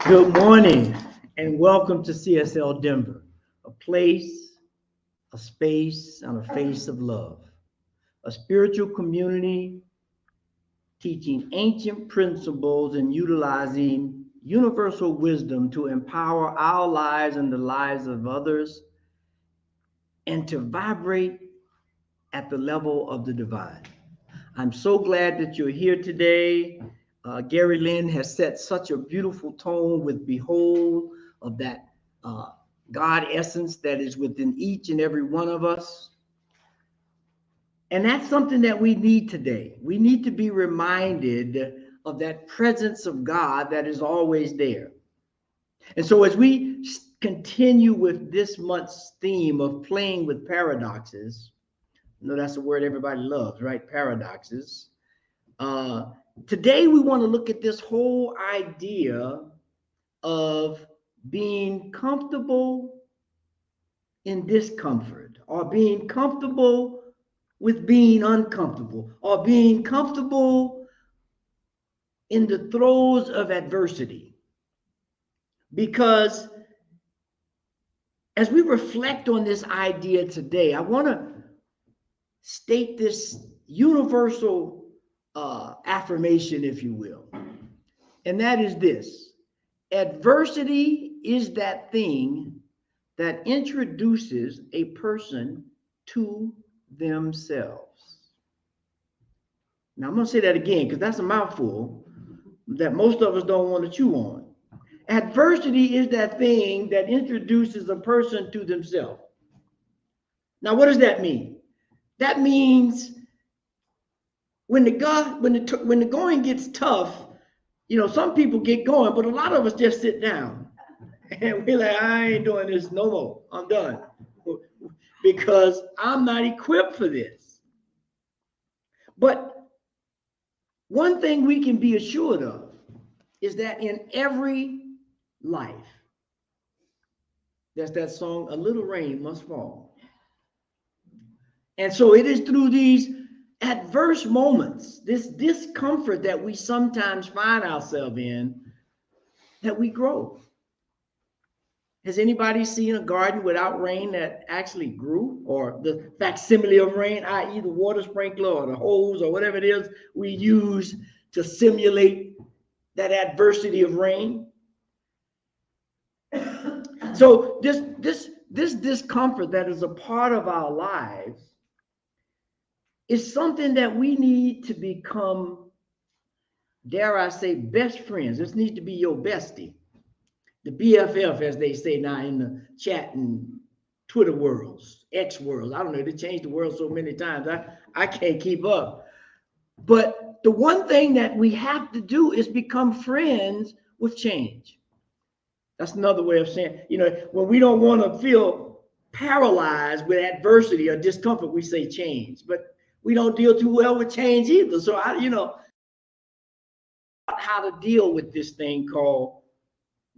Good morning and welcome to CSL Denver, a place, a space, and a face of love, a spiritual community teaching ancient principles and utilizing universal wisdom to empower our lives and the lives of others and to vibrate at the level of the divine. I'm so glad that you're here today. Gary Lynn has set such a beautiful tone with Behold of that uh, God essence that is within each and every one of us. And that's something that we need today. We need to be reminded of that presence of God that is always there. And so as we continue with this month's theme of playing with paradoxes, I know that's a word everybody loves, right? Paradoxes. Uh, Today, we want to look at this whole idea of being comfortable in discomfort, or being comfortable with being uncomfortable, or being comfortable in the throes of adversity. Because as we reflect on this idea today, I want to state this universal affirmation, if you will, and that is this. Adversity is that thing that introduces a person to themselves. Now, I'm going to say that again because that's a mouthful that most of us don't want to chew on. Adversity is that thing that introduces a person to themselves. Now, what does that mean? That means when the going gets tough, some people get going, but a lot of us just sit down. And we're like, I ain't doing this no more. I'm done. Because I'm not equipped for this. But one thing we can be assured of is that in every life, there's that song, A Little Rain Must Fall. And so it is through these adverse moments, this discomfort that we sometimes find ourselves in, that we grow. Has anybody seen a garden without rain that actually grew, or the facsimile of rain, i.e. the water sprinkler or the hose or whatever it is we use to simulate that adversity of rain? So this discomfort that is a part of our lives is something that we need to become, dare I say, best friends. This needs to be your bestie. The BFF, as they say now in the chat and Twitter worlds, X worlds. I don't know, they changed the world so many times. I can't keep up. But the one thing that we have to do is become friends with change. That's another way of saying, when we don't want to feel paralyzed with adversity or discomfort, we say change. But we don't deal too well with change either. So how to deal with this thing called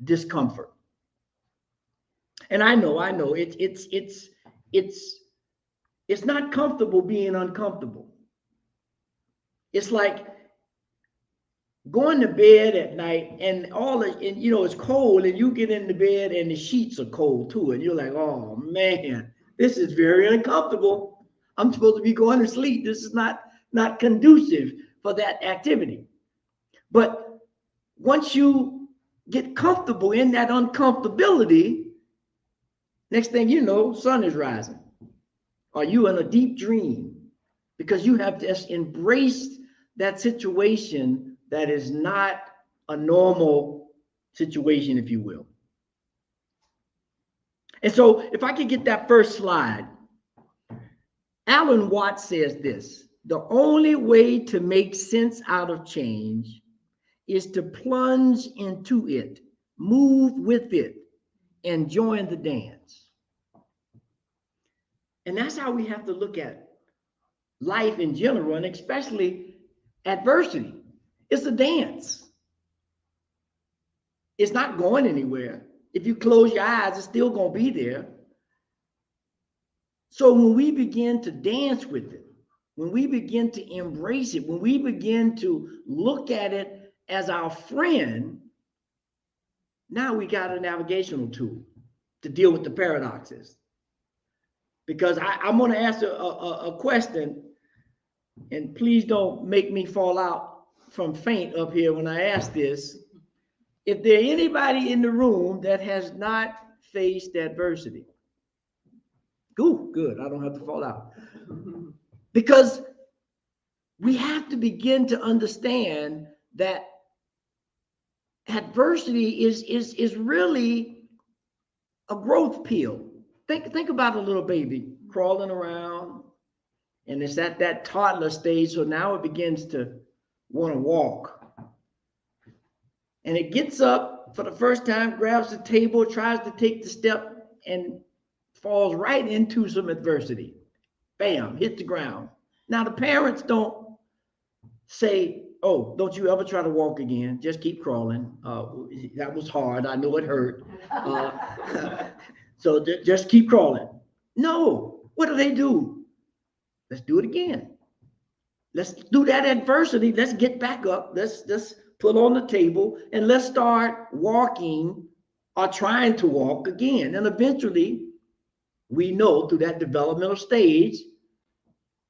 discomfort. And I know it's not comfortable being uncomfortable. It's like going to bed at night and it's cold, and you get into bed and the sheets are cold too, and you're like, oh man, this is very uncomfortable. I'm supposed to be going to sleep. This is not conducive for that activity. But once you get comfortable in that uncomfortability, next thing you know, sun is rising. Or you in a deep dream because you have just embraced that situation that is not a normal situation, if you will. And so if I could get that first slide, Alan Watts says this: the only way to make sense out of change is to plunge into it, move with it, and join the dance. And that's how we have to look at life in general, and especially adversity. It's a dance. It's not going anywhere. If you close your eyes, it's still going to be there. So when we begin to dance with it, when we begin to embrace it, when we begin to look at it as our friend, Now we got a navigational tool to deal with the paradoxes. Because I'm going to answer a question, and please don't make me fall out from faint up here when I ask this. If there anybody in the room that has not faced adversity, good, I don't have to fall out. Because we have to begin to understand that adversity is really a growth pill. Think about a little baby crawling around, and it's at that toddler stage, so now it begins to want to walk. And it gets up for the first time, grabs the table, tries to take the step, and falls right into some adversity. Bam, hit the ground. Now the parents don't say, oh, don't you ever try to walk again. Just keep crawling. That was hard. I know it hurt. So just keep crawling. No, what do? Let's do it again. Let's do that adversity. Let's get back up. Let's put on the table and let's start walking or trying to walk again. And eventually, we know through that developmental stage,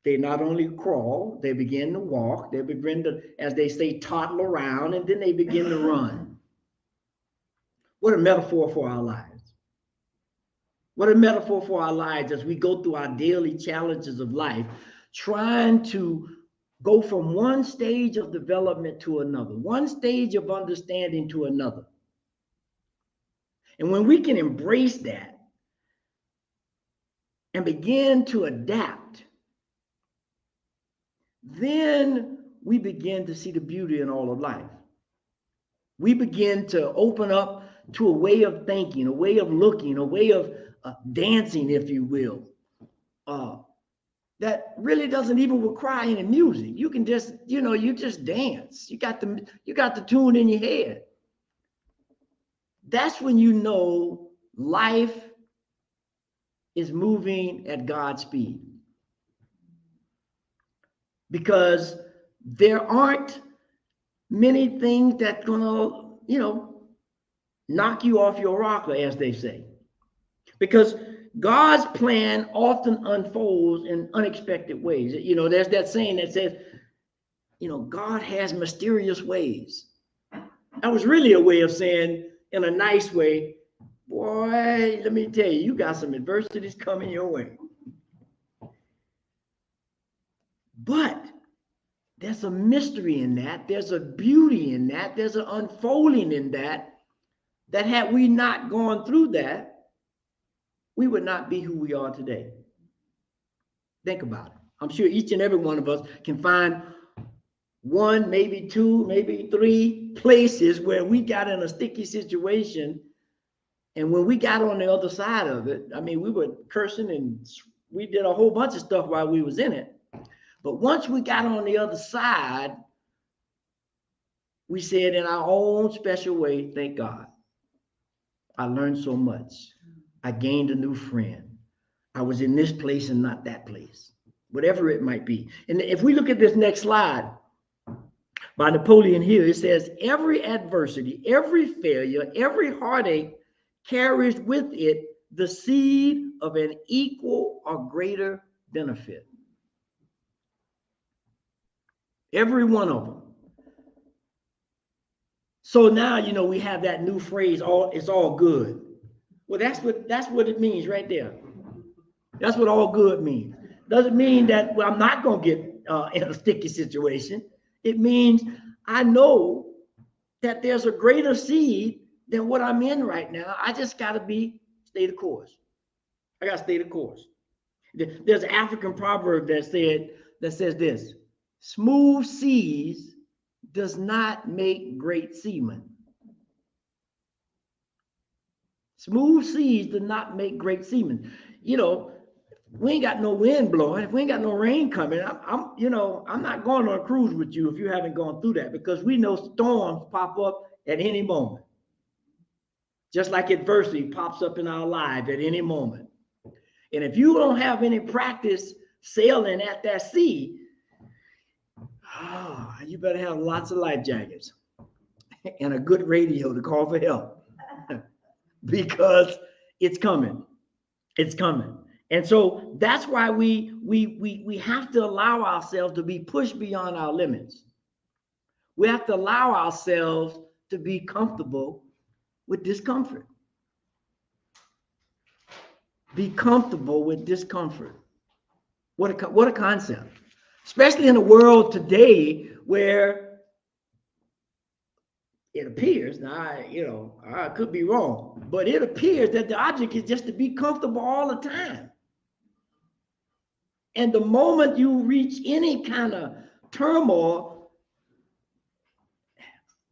they not only crawl, they begin to walk, they begin to, as they say, toddle around, and then they begin to run. What a metaphor for our lives. What a metaphor for our lives as we go through our daily challenges of life, trying to go from one stage of development to another, one stage of understanding to another. And when we can embrace that and begin to adapt, then we begin to see the beauty in all of life. We begin to open up to a way of thinking, a way of looking, a way of dancing, if you will, that really doesn't even require any music. You can just, you just dance. You got the tune in your head. That's when you know life is moving at God's speed. Because there aren't many things that's gonna, knock you off your rocker, as they say. Because God's plan often unfolds in unexpected ways. There's that saying that says, God has mysterious ways. That was really a way of saying, in a nice way, boy, let me tell you, you got some adversities coming your way. But there's a mystery in that. There's a beauty in that. There's an unfolding in that had we not gone through that, we would not be who we are today. Think about it. I'm sure each and every one of us can find one, maybe two, maybe three places where we got in a sticky situation. And when we got on the other side of it, we were cursing and we did a whole bunch of stuff while we was in it. But once we got on the other side, we said in our own special way, thank God. I learned so much. I gained a new friend. I was in this place and not that place, whatever it might be. And if we look at this next slide by Napoleon Hill, it says, every adversity, every failure, every heartache carries with it the seed of an equal or greater benefit. Every one of them. So now, we have that new phrase, it's all good. Well, that's what it means right there. That's what all good means. Doesn't mean that, I'm not going to get in a sticky situation. It means I know that there's a greater seed than what I'm in right now. I just got to stay the course. I got to stay the course. There's an African proverb that says this: smooth seas does not make great seamen. Smooth seas do not make great seamen. We ain't got no wind blowing. If we ain't got no rain coming, I'm not going on a cruise with you if you haven't gone through that, because we know storms pop up at any moment. Just like adversity pops up in our lives at any moment. And if you don't have any practice sailing at that sea, you better have lots of life jackets and a good radio to call for help. because it's coming. It's coming. And so that's why we have to allow ourselves to be pushed beyond our limits. We have to allow ourselves to be comfortable with discomfort. Be comfortable with discomfort. What a concept. Especially in a world today where it appears, now I could be wrong, but it appears that the object is just to be comfortable all the time. And the moment you reach any kind of turmoil,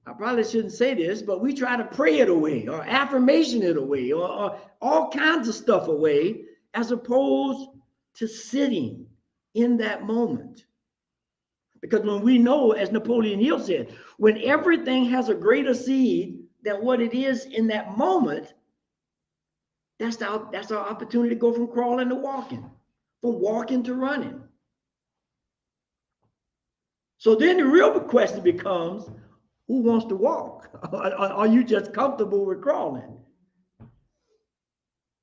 I probably shouldn't say this, but we try to pray it away or affirmation it away or all kinds of stuff away, as opposed to sitting in that moment. Because when we know, as Napoleon Hill said, when everything has a greater seed than what it is in that moment, that's our opportunity to go from crawling to walking, from walking to running. So then the real question becomes, who wants to walk? Are you just comfortable with crawling?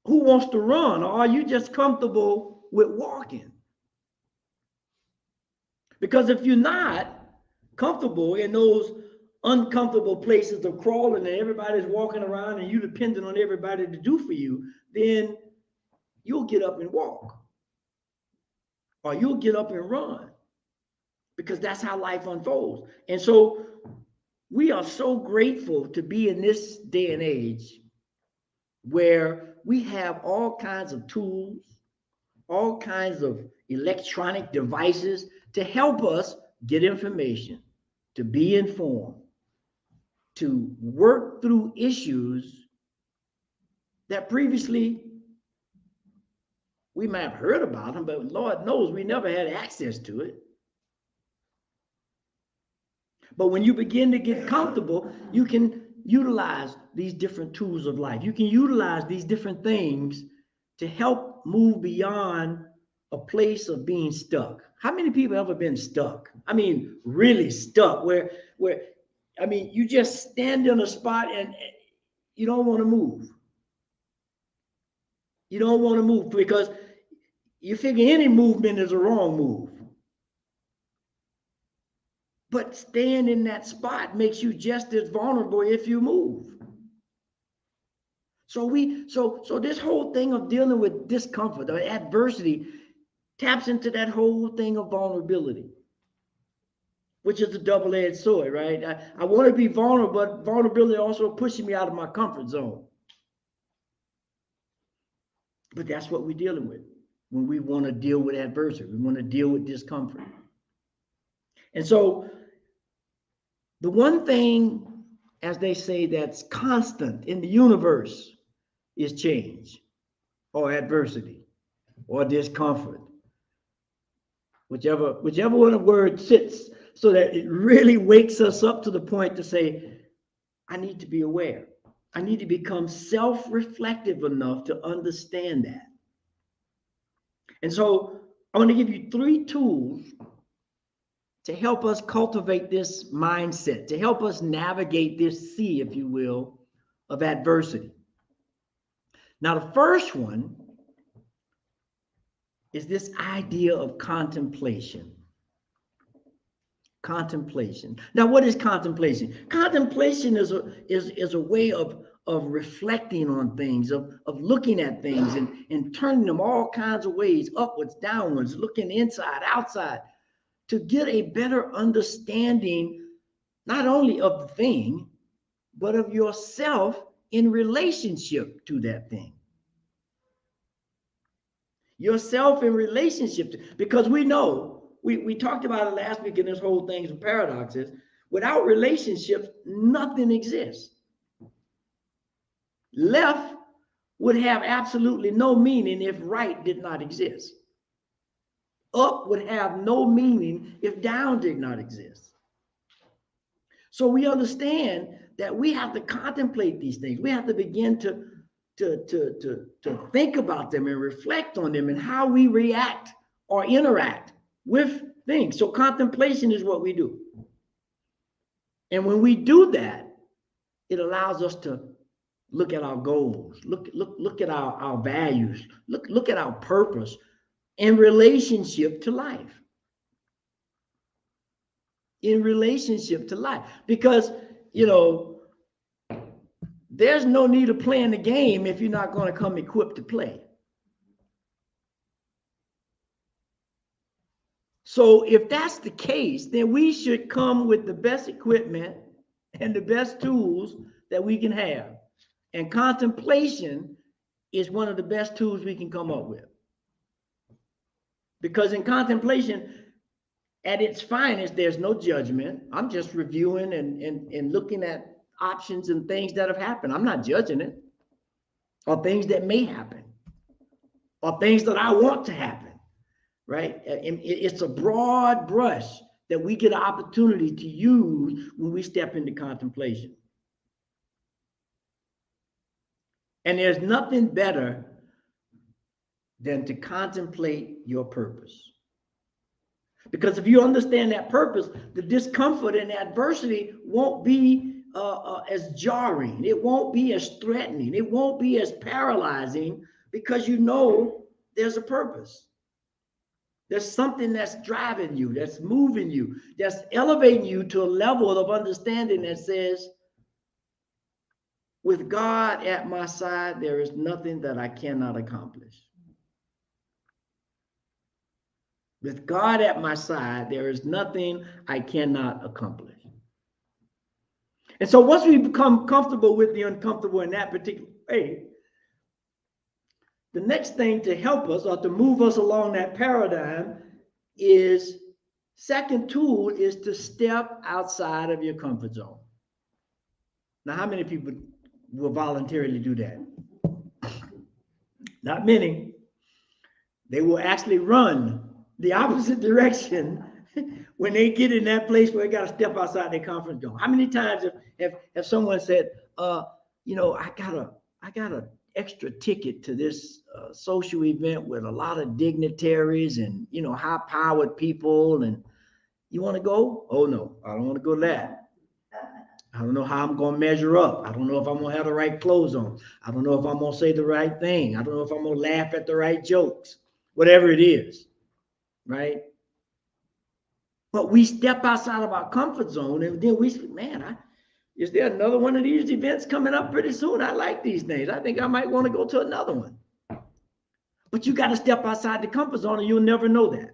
Who wants to run? Or are you just comfortable with walking? Because if you're not comfortable in those uncomfortable places of crawling and everybody's walking around and you dependent on everybody to do for you, then you'll get up and walk. Or you'll get up and run. Because that's how life unfolds. And so we are so grateful to be in this day and age where we have all kinds of tools, all kinds of electronic devices to help us get information, to be informed, to work through issues that previously we might have heard about them, but Lord knows we never had access to it. But when you begin to get comfortable, you can utilize these different tools of life. You can utilize these different things to help move beyond a place of being stuck. How many people have ever been stuck? I mean, really stuck, where you just stand in a spot and you don't want to move. You don't want to move because you figure any movement is a wrong move. But staying in that spot makes you just as vulnerable if you move. So this whole thing of dealing with discomfort or adversity taps into that whole thing of vulnerability, which is a double-edged sword, right? I want to be vulnerable, but vulnerability also pushes me out of my comfort zone. But that's what we're dealing with when we want to deal with adversity. We want to deal with discomfort. And so the one thing, as they say, that's constant in the universe is change or adversity or discomfort. Whichever one of the words sits, so that it really wakes us up to the point to say, I need to be aware. I need to become self-reflective enough to understand that. And so I want to give you 3 tools to help us cultivate this mindset, to help us navigate this sea, if you will, of adversity. Now, the first one is this idea of contemplation. Contemplation. Now, what is contemplation? Contemplation is a way of reflecting on things, of looking at things and turning them all kinds of ways, upwards, downwards, looking inside, outside, to get a better understanding, not only of the thing, but of yourself in relationship to that thing. Yourself in relationship to, because we know, we talked about it last week in this whole thing of paradoxes. Without relationships, nothing exists. Left would have absolutely no meaning if right did not exist. Up would have no meaning if down did not exist. So we understand that we have to contemplate these things. We have to begin to think about them and reflect on them and how we react or interact with things. So contemplation is what we do. And when we do that, it allows us to look at our goals, look at our values, look at our purpose in relationship to life. In relationship to life. Because, you know, there's no need of playing the game if you're not going to come equipped to play. So if that's the case, then we should come with the best equipment and the best tools that we can have. And contemplation is one of the best tools we can come up with. Because in contemplation, at its finest, there's no judgment. I'm just reviewing and looking at options and things that have happened. I'm not judging it, or things that may happen, or things that I want to happen, right? It's a broad brush that we get an opportunity to use when we step into contemplation. And there's nothing better than to contemplate your purpose. Because if you understand that purpose, the discomfort and adversity won't be as jarring. It won't be as threatening. It won't be as paralyzing, because you know there's a purpose. There's something that's driving you, that's moving you, that's elevating you to a level of understanding that says, with God at my side, there is nothing that I cannot accomplish. With God at my side, there is nothing I cannot accomplish. And so once we become comfortable with the uncomfortable in that particular way, the next thing to help us or to move us along that paradigm is, second tool is to step outside of your comfort zone. Now, how many people will voluntarily do that? Not many. They will actually run the opposite direction when they get in that place where they got to step outside their comfort zone. How many times have someone said, you know, I got a extra ticket to this social event with a lot of dignitaries and, you know, high-powered people, and you want to go? Oh no, I don't want to go to that. I don't know how I'm going to measure up. I don't know if I'm going to have the right clothes on. I don't know if I'm going to say the right thing. I don't know if I'm going to laugh at the right jokes, whatever it is, right? But we step outside of our comfort zone, and then we say, man, is there another one of these events coming up pretty soon? I like these things. I think I might want to go to another one. But you got to step outside the comfort zone, and you'll never know that.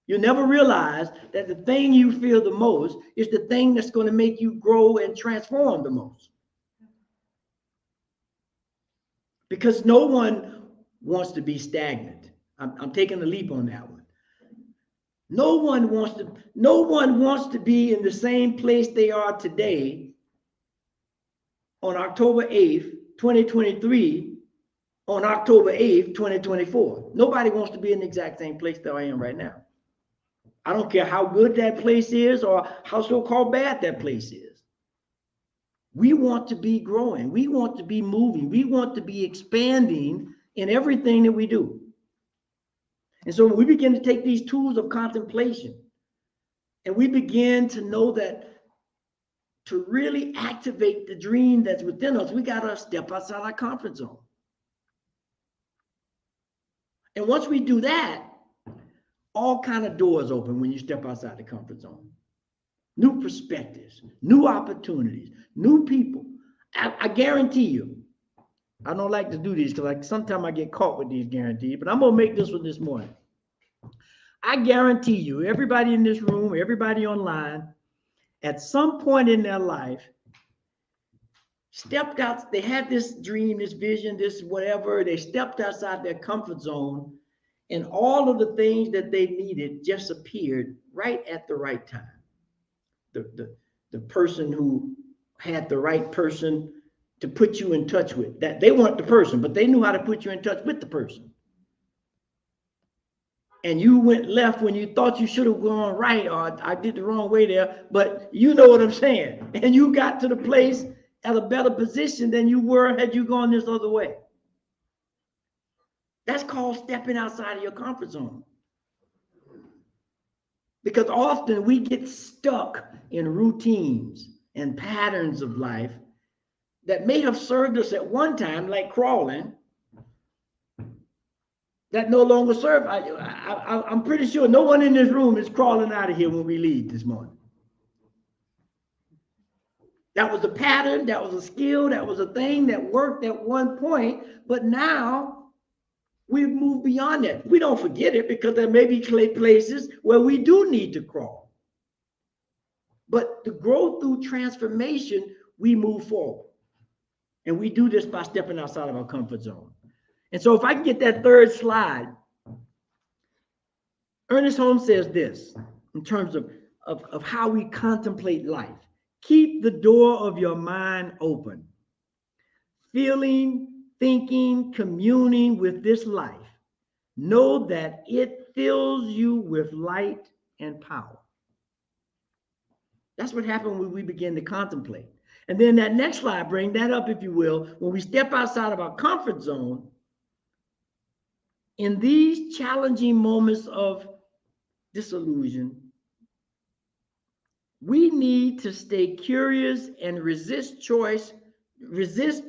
You'll never realize that the thing you feel the most is the thing that's going to make you grow and transform the most. Because no one wants to be stagnant. I'm taking a leap on that one. No one wants to be in the same place they are today on October 8th, 2023, on October 8th, 2024. Nobody wants to be in the exact same place that I am right now. I don't care how good that place is or how so-called bad that place is. We want to be growing. We want to be moving. We want to be expanding in everything that we do. And so when we begin to take these tools of contemplation and we begin to know that to really activate the dream that's within us, we got to step outside our comfort zone. And once we do that, all kind of doors open when you step outside the comfort zone. New perspectives, new opportunities, new people. I guarantee you, I don't like to do these because sometimes I get caught with these guarantees, but I'm going to make this one this morning. I guarantee you, everybody in this room, everybody online, at some point in their life, stepped out, they had this dream, this vision, this whatever, they stepped outside their comfort zone, and all of the things that they needed just appeared right at the right time. The person who had the right person to put you in touch with, that they weren't the person, but they knew how to put you in touch with the person. And you went left when you thought you should have gone right, or I did the wrong way there, but you know what I'm saying. And you got to the place at a better position than you were had you gone this other way. That's called stepping outside of your comfort zone. Because often we get stuck in routines and patterns of life that may have served us at one time, like crawling, that no longer serve. I'm pretty sure no one in this room is crawling out of here when we leave this morning. That was a pattern, that was a skill, that was a thing that worked at one point, but now we've moved beyond that. We don't forget it because there may be places where we do need to crawl. But to grow through transformation, we move forward. And we do this by stepping outside of our comfort zone. And so if I can get that third slide, Ernest Holmes says this in terms of how we contemplate life. Keep the door of your mind open. Feeling, thinking, communing with this life. Know that it fills you with light and power. That's what happened when we begin to contemplate. And then that next slide, bring that up, if you will. When we step outside of our comfort zone, in these challenging moments of disillusion, we need to stay curious and resist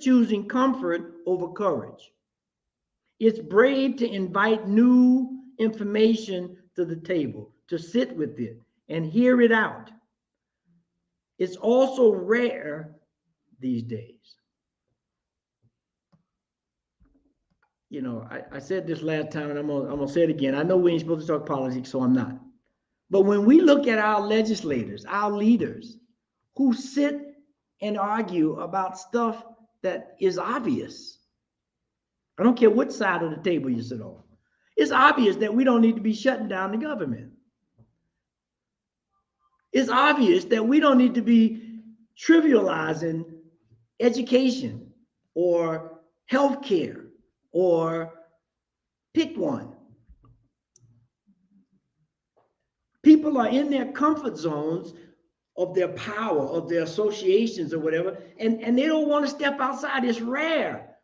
choosing comfort over courage. It's brave to invite new information to the table, to sit with it and hear it out. It's also rare these days. You know, I said this last time, and I'm gonna say it again. I know we ain't supposed to talk politics, so I'm not. But when we look at our legislators, our leaders, who sit and argue about stuff that is obvious, I don't care what side of the table you sit on, it's obvious that we don't need to be shutting down the government. It's obvious that we don't need to be trivializing education or healthcare or pick one. People are in their comfort zones of their power, of their associations or whatever, and they don't want to step outside. It's rare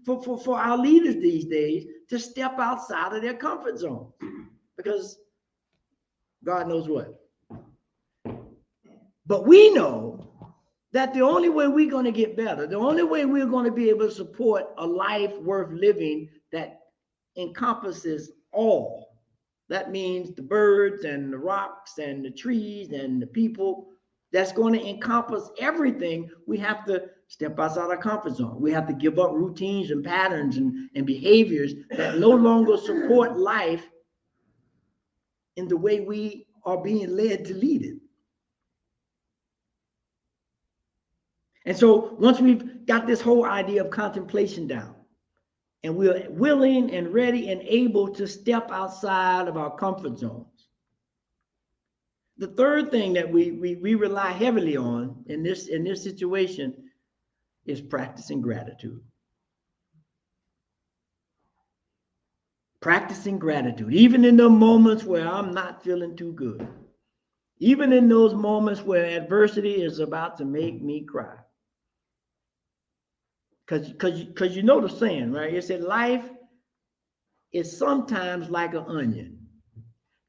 for our leaders these days to step outside of their comfort zone because God knows what. But we know that the only way we're going to get better, the only way we're going to be able to support a life worth living that encompasses all, that means the birds and the rocks and the trees and the people, that's going to encompass everything. We have to step outside our comfort zone. We have to give up routines and patterns and behaviors that no longer support life in the way we are being led to lead it. And so once we've got this whole idea of contemplation down, and we're willing and ready and able to step outside of our comfort zones, the third thing that we rely heavily on in this situation is practicing gratitude. Practicing gratitude, even in the moments where I'm not feeling too good, even in those moments where adversity is about to make me cry. Because you know the saying, right? It said life is sometimes like an onion.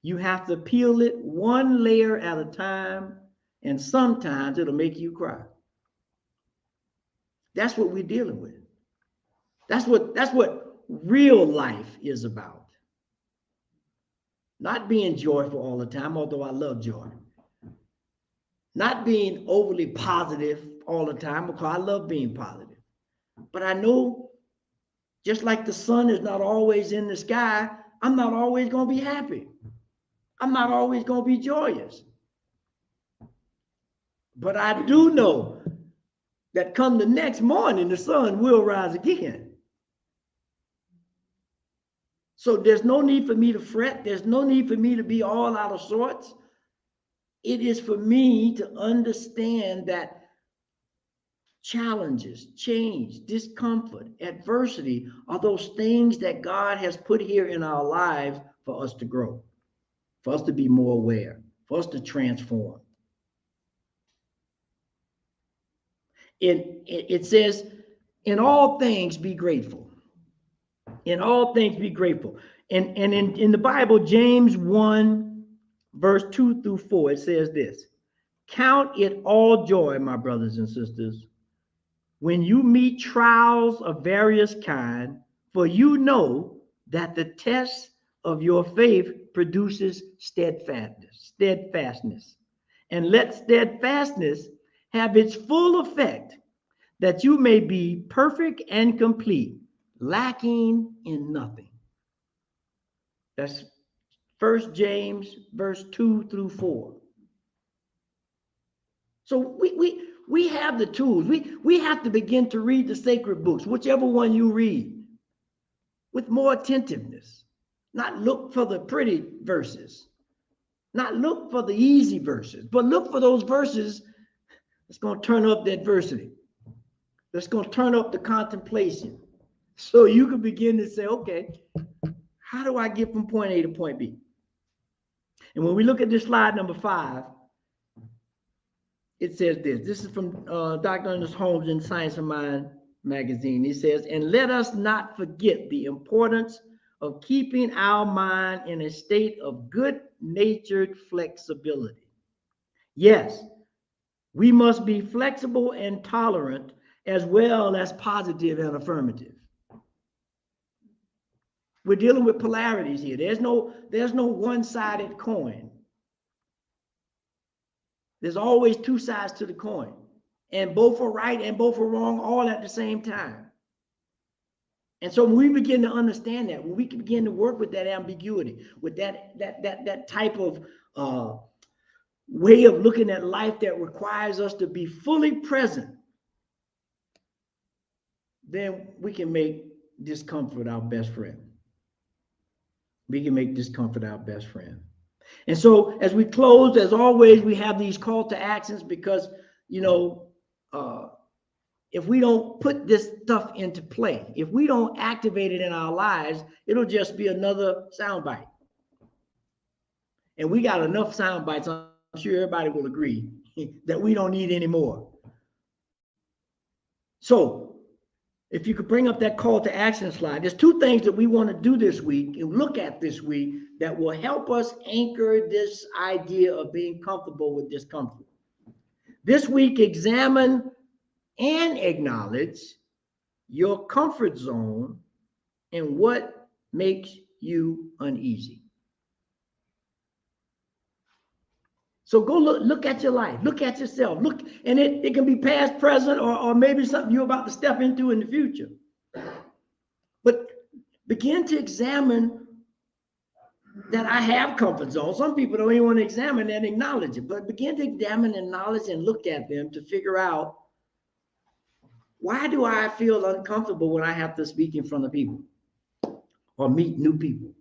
You have to peel it one layer at a time, and sometimes it'll make you cry. That's what we're dealing with. That's what real life is about. Not being joyful all the time, although I love joy. Not being overly positive all the time, because I love being positive. But I know, just like the sun is not always in the sky, I'm not always going to be happy. I'm not always going to be joyous. But I do know that come the next morning, the sun will rise again. So there's no need for me to fret. There's no need for me to be all out of sorts. It is for me to understand that challenges, change, discomfort, adversity are those things that God has put here in our lives for us to grow, for us to be more aware, for us to transform. It says, in all things be grateful. In all things be grateful. And in the Bible, James 1, verse 2 through 4, it says this: count it all joy, my brothers and sisters, when you meet trials of various kind, for you know that the test of your faith produces steadfastness. And let steadfastness have its full effect, that you may be perfect and complete, lacking in nothing. That's 1 James verse 2 through 4. So we have the tools. We have to begin to read the sacred books, whichever one you read, with more attentiveness. Not look for the pretty verses, not look for the easy verses, but look for those verses that's going to turn up the adversity, that's going to turn up the contemplation. So you can begin to say, okay, how do I get from point A to point B? And when we look at this slide number 5, it says this. This is from Dr. Ernest Holmes in Science of Mind magazine. He says, and let us not forget the importance of keeping our mind in a state of good-natured flexibility. Yes, we must be flexible and tolerant as well as positive and affirmative. We're dealing with polarities here. There's no one-sided coin. There's always two sides to the coin, and both are right and both are wrong all at the same time. And so when we begin to understand that, when we can begin to work with that ambiguity, with that type of way of looking at life that requires us to be fully present, then we can make discomfort our best friend. We can make discomfort our best friend. And so as we close, as always, we have these call to actions because, if we don't put this stuff into play, if we don't activate it in our lives, it'll just be another soundbite. And we got enough sound bites, I'm sure everybody will agree, that we don't need any more. So if you could bring up that call to action slide, there's 2 things that we want to do this week and look at this week that will help us anchor this idea of being comfortable with discomfort. This week, examine and acknowledge your comfort zone and what makes you uneasy. So go look at your life, look at yourself, look, and it can be past, present, or maybe something you're about to step into in the future. But begin to examine that I have comfort zones. Some people don't even want to examine and acknowledge it, but begin to examine, acknowledge, and look at them to figure out, why do I feel uncomfortable when I have to speak in front of people or meet new people?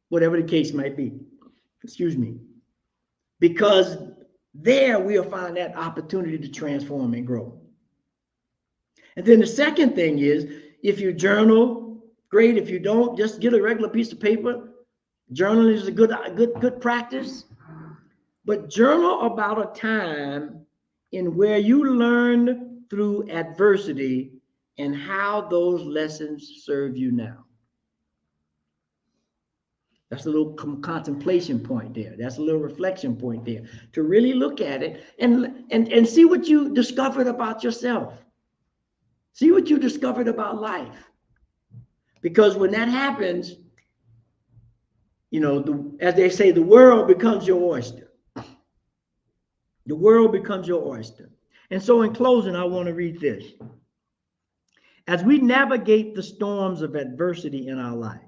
Whatever the case might be. Excuse me. Because there we'll find that opportunity to transform and grow. And then the second thing is, if you journal, great. If you don't, just get a regular piece of paper. Journaling is a good practice. But journal about a time in where you learned through adversity and how those lessons serve you now. That's a little contemplation point there. That's a little reflection point there, to really look at it and see what you discovered about yourself. See what you discovered about life. Because when that happens, as they say, the world becomes your oyster. The world becomes your oyster. And so in closing, I want to read this. As we navigate the storms of adversity in our life,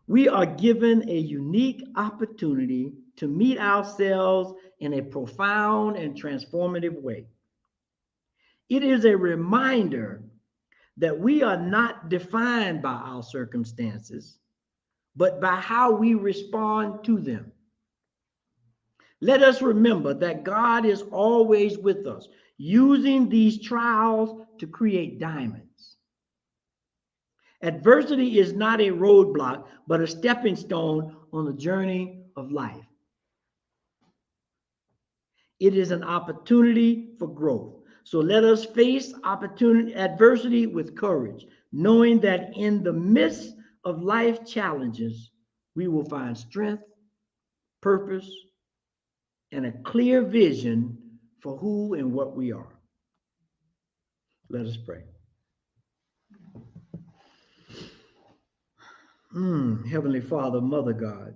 we are given a unique opportunity to meet ourselves in a profound and transformative way. It is a reminder that we are not defined by our circumstances, but by how we respond to them. Let us remember that God is always with us, using these trials to create diamonds. Adversity is not a roadblock, but a stepping stone on the journey of life. It is an opportunity for growth. So let us face adversity with courage, knowing that in the midst of life challenges, we will find strength, purpose, and a clear vision for who and what we are. Let us pray. Heavenly Father, Mother God,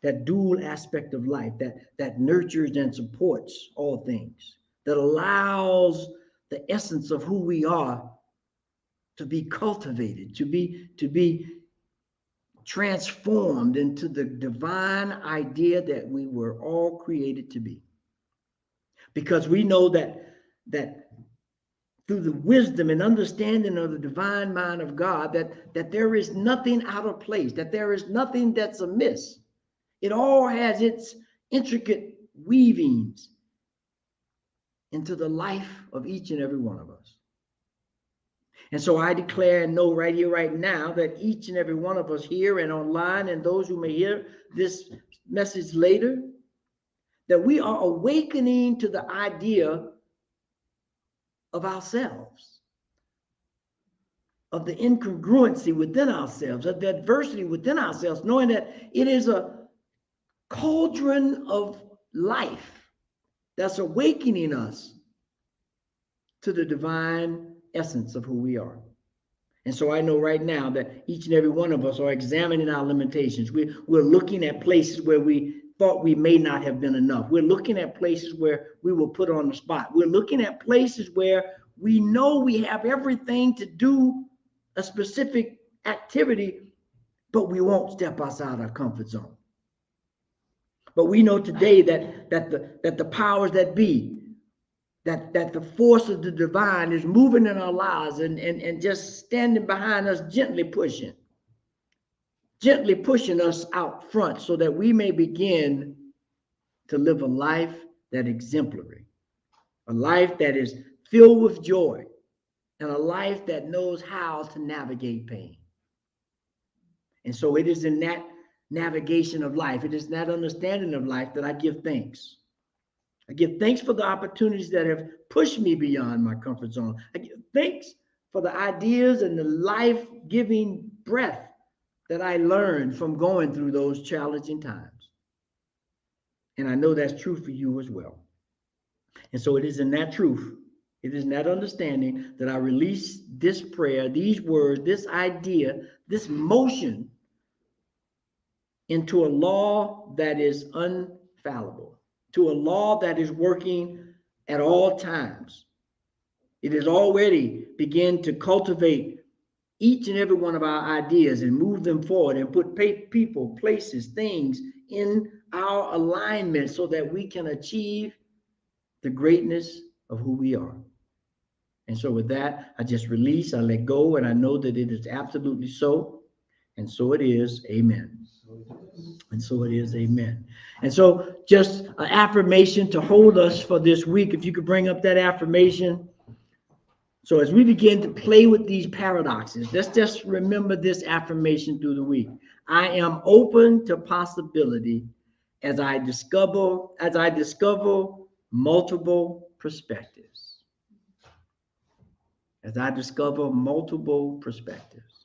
that dual aspect of life that nurtures and supports all things, that allows the essence of who we are to be cultivated, to be transformed into the divine idea that we were all created to be. Because we know that through the wisdom and understanding of the divine mind of God, that there is nothing out of place, that there is nothing that's amiss. It all has its intricate weavings into the life of each and every one of us. And so I declare and know right here, right now, that each and every one of us here and online, and those who may hear this message later, that we are awakening to the idea of ourselves, of the incongruency within ourselves, of the adversity within ourselves, knowing that it is a cauldron of life that's awakening us to the divine essence of who we are. And so I know right now that each and every one of us are examining our limitations. We're looking at places where we thought we may not have been enough. We're looking at places where we were put on the spot. We're looking at places where we know we have everything to do a specific activity, but we won't step outside our comfort zone. But we know today that the powers that be, that the force of the divine is moving in our lives and just standing behind us, gently pushing us out front so that we may begin to live a life that is exemplary, a life that is filled with joy, and a life that knows how to navigate pain. And so it is in that navigation of life, it is that understanding of life that I give thanks. I give thanks for the opportunities that have pushed me beyond my comfort zone. I give thanks for the ideas and the life-giving breath that I learned from going through those challenging times. And I know that's true for you as well. And so it is in that truth, it is in that understanding that I release this prayer, these words, this idea, this motion into a law that is infallible, to a law that is working at all times. It has already begun to cultivate each and every one of our ideas and move them forward and put people, places, things in our alignment so that we can achieve the greatness of who we are. And so with that, I just release, I let go, and I know that it is absolutely so. And so it is, amen. And so it is, amen. And so just an affirmation to hold us for this week. If you could bring up that affirmation. So as we begin to play with these paradoxes, let's just remember this affirmation through the week. I am open to possibility as I discover multiple perspectives. As I discover multiple perspectives.